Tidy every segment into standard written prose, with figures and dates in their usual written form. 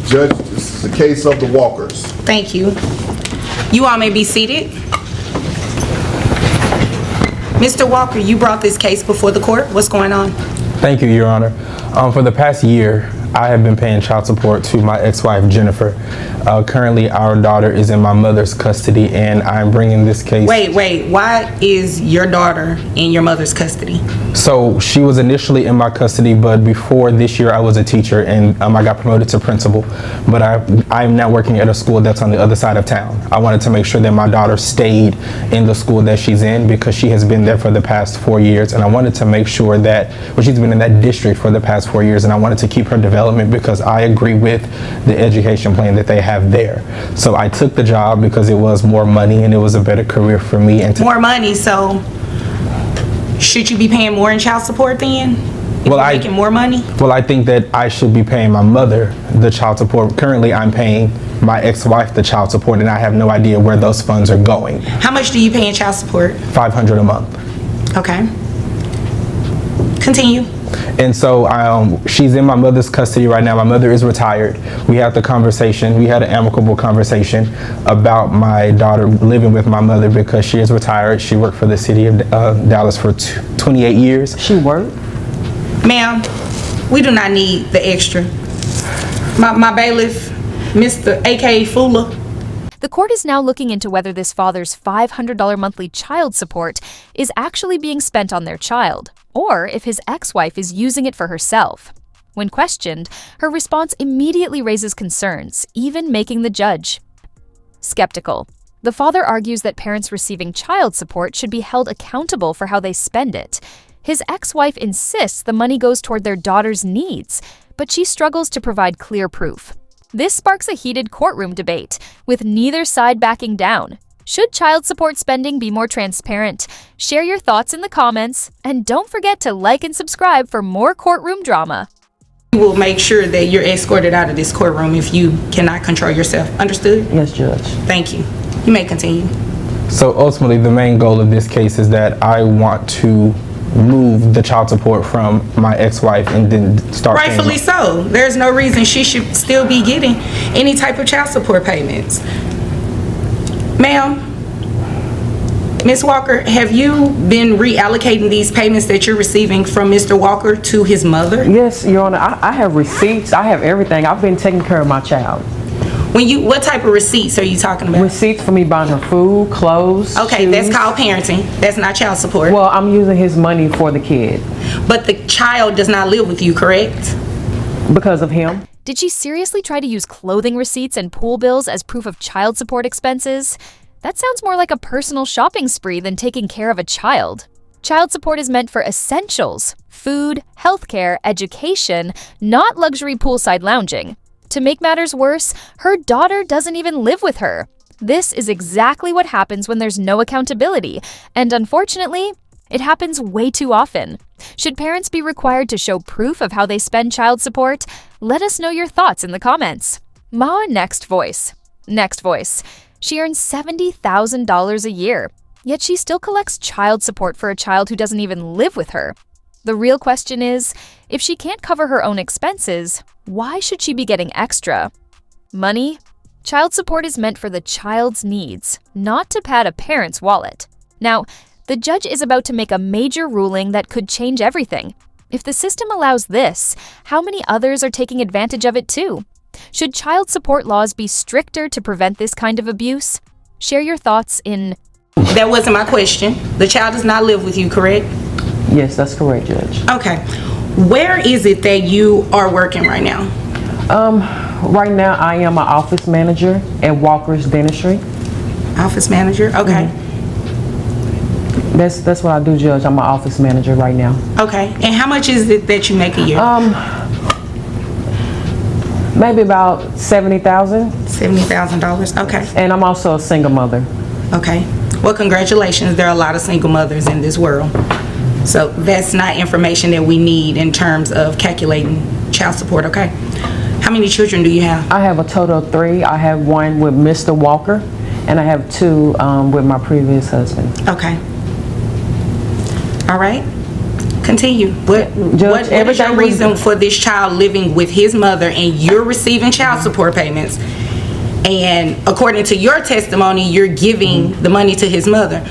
Judge, this is the case of the Walkers. Thank you. You all may be seated. Mr. Walker, you brought this case before the court. What's going on? Thank you, Your Honor. For the past year, I have been paying child support to my ex-wife, Jennifer. Currently, our daughter is in my mother's custody, and I'm bringing this case... Wait. Why is your daughter in your mother's custody? So, she was initially in my custody, but before this year, I was a teacher, and I got promoted to principal. But I'm now working at a school that's on the other side of town. I wanted to make sure that my daughter stayed in the school that she's in because she has been there for the past 4 years, and I wanted to make sure that, well, she's been in that district for the past 4 years, and I wanted to keep her development because I agree with the education plan that they have there. So I took the job because it was more money and it was a better career for me. And more money, so should you be paying more in child support then? Well, making more money? Well, I think that I should be paying my mother the child support. Currently, I'm paying my ex-wife the child support, and I have no idea where those funds are going. How much do you pay in child support? $500 a month. Okay. Continue. And so she's in my mother's custody right now. My mother is retired. We had the conversation. We had an amicable conversation about my daughter living with my mother because she is retired. She worked for the city of Dallas for 28 years. She worked? Ma'am, we do not need the extra. My bailiff, Mr. A.K.A. Fuller. The court is now looking into whether this father's $500 monthly child support is actually being spent on their child, or if his ex-wife is using it for herself. When questioned, her response immediately raises concerns, even making the judge skeptical. The father argues that parents receiving child support should be held accountable for how they spend it. His ex-wife insists the money goes toward their daughter's needs, but she struggles to provide clear proof. This sparks a heated courtroom debate, with neither side backing down. Should child support spending be more transparent? Share your thoughts in the comments, and don't forget to like and subscribe for more courtroom drama. We will make sure that you're escorted out of this courtroom if you cannot control yourself. Understood? Yes, Judge. Thank you. You may continue. So ultimately, the main goal of this case is that I want to move the child support from my ex-wife and then start rightfully so. There's no reason she should still be getting any type of child support payments. Ma'am, Ms. Walker, have you been reallocating these payments that you're receiving from Mr. Walker to his mother? Yes, Your Honor. I have receipts. I have everything. I've been taking care of my child. What type of receipts are you talking about? Receipts for me buying her food, clothes, okay, shoes. That's called parenting. That's not child support. Well, I'm using his money for the kid. But the child does not live with you, correct? Because of him. Did she seriously try to use clothing receipts and pool bills as proof of child support expenses? That sounds more like a personal shopping spree than taking care of a child. Child support is meant for essentials: food, healthcare, education, not luxury poolside lounging. To make matters worse, her daughter doesn't even live with her. This is exactly what happens when there's no accountability, and unfortunately, it happens way too often. Should parents be required to show proof of how they spend child support? Let us know your thoughts in the comments. Mawa Next Voice. She earns $70,000 a year, yet she still collects child support for a child who doesn't even live with her. The real question is, if she can't cover her own expenses, why should she be getting extra? Money? Child support is meant for the child's needs, not to pad a parent's wallet. Now, the judge is about to make a major ruling that could change everything. If the system allows this, how many others are taking advantage of it too? Should child support laws be stricter to prevent this kind of abuse? Share your thoughts in... That wasn't my question. The child does not live with you, correct? Yes, that's correct, Judge. Okay. Where is it that you are working right now? Right now I am an office manager at Walker's Dentistry. Office manager? Okay. Mm-hmm. That's what I do, Judge. I'm an office manager right now. Okay. And how much is it that you make a year? Maybe about $70,000. $70,000. Okay. And I'm also a single mother. Okay. Well, congratulations. There are a lot of single mothers in this world. So that's not information that we need in terms of calculating child support, okay? How many children do you have? I have a total of 3. I have 1 with Mr. Walker, and I have 2 with my previous husband. Okay. All right. Continue. What is your everything was- reason for this child living with his mother and you're receiving child support payments? And according to your testimony, you're giving the money to his mother.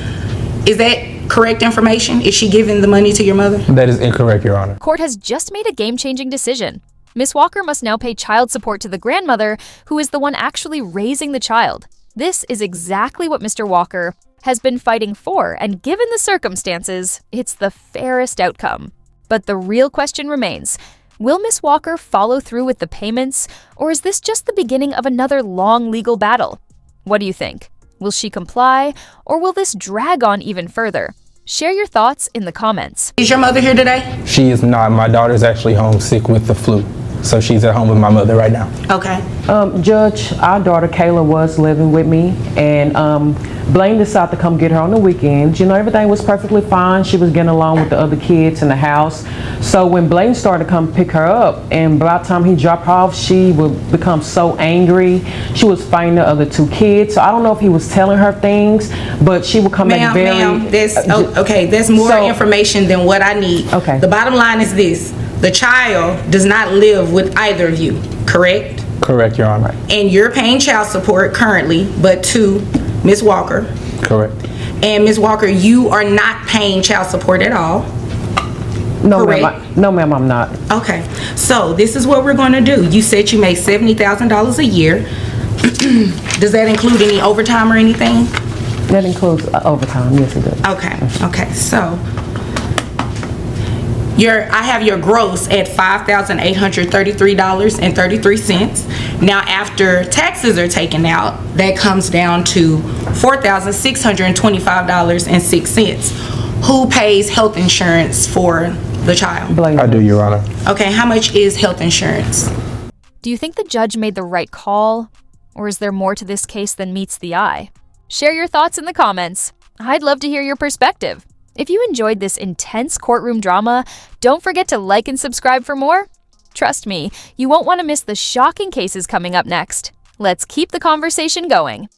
Is that correct information? Is she giving the money to your mother? That is incorrect, Your Honor. Court has just made a game-changing decision. Ms. Walker must now pay child support to the grandmother, who is the one actually raising the child. This is exactly what Mr. Walker has been fighting for, and given the circumstances, it's the fairest outcome. But the real question remains, will Ms. Walker follow through with the payments, or is this just the beginning of another long legal battle? What do you think? Will she comply, or will this drag on even further? Share your thoughts in the comments. Is your mother here today? She is not. My daughter's actually home sick with the flu. So she's at home with my mother right now. Okay. Judge, our daughter Kayla was living with me, and Blaine decided to come get her on the weekends. You know, everything was perfectly fine. She was getting along with the other kids in the house. So when Blaine started to come pick her up, and by the time he dropped her off, she would become so angry. She was fighting the other two kids. So I don't know if he was telling her things, but she would come back very... Ma'am, there's more information than what I need. Okay. The bottom line is this. The child does not live with either of you, correct? Correct, Your Honor. And you're paying child support currently, but to Ms. Walker. Correct. And Ms. Walker, you are not paying child support at all. No, correct? ma'am, I'm not. Okay, so this is what we're going to do. You said you make $70,000 a year. Does that include any overtime or anything? That includes overtime, yes it does. Okay, so I have your gross at $5,833.33. Now, after taxes are taken out, that comes down to $4,625.06. Who pays health insurance for the child? Blaine. I do, Your Honor. Okay, how much is health insurance? Do you think the judge made the right call, or is there more to this case than meets the eye? Share your thoughts in the comments. I'd love to hear your perspective. If you enjoyed this intense courtroom drama, don't forget to like and subscribe for more. Trust me, you won't want to miss the shocking cases coming up next. Let's keep the conversation going.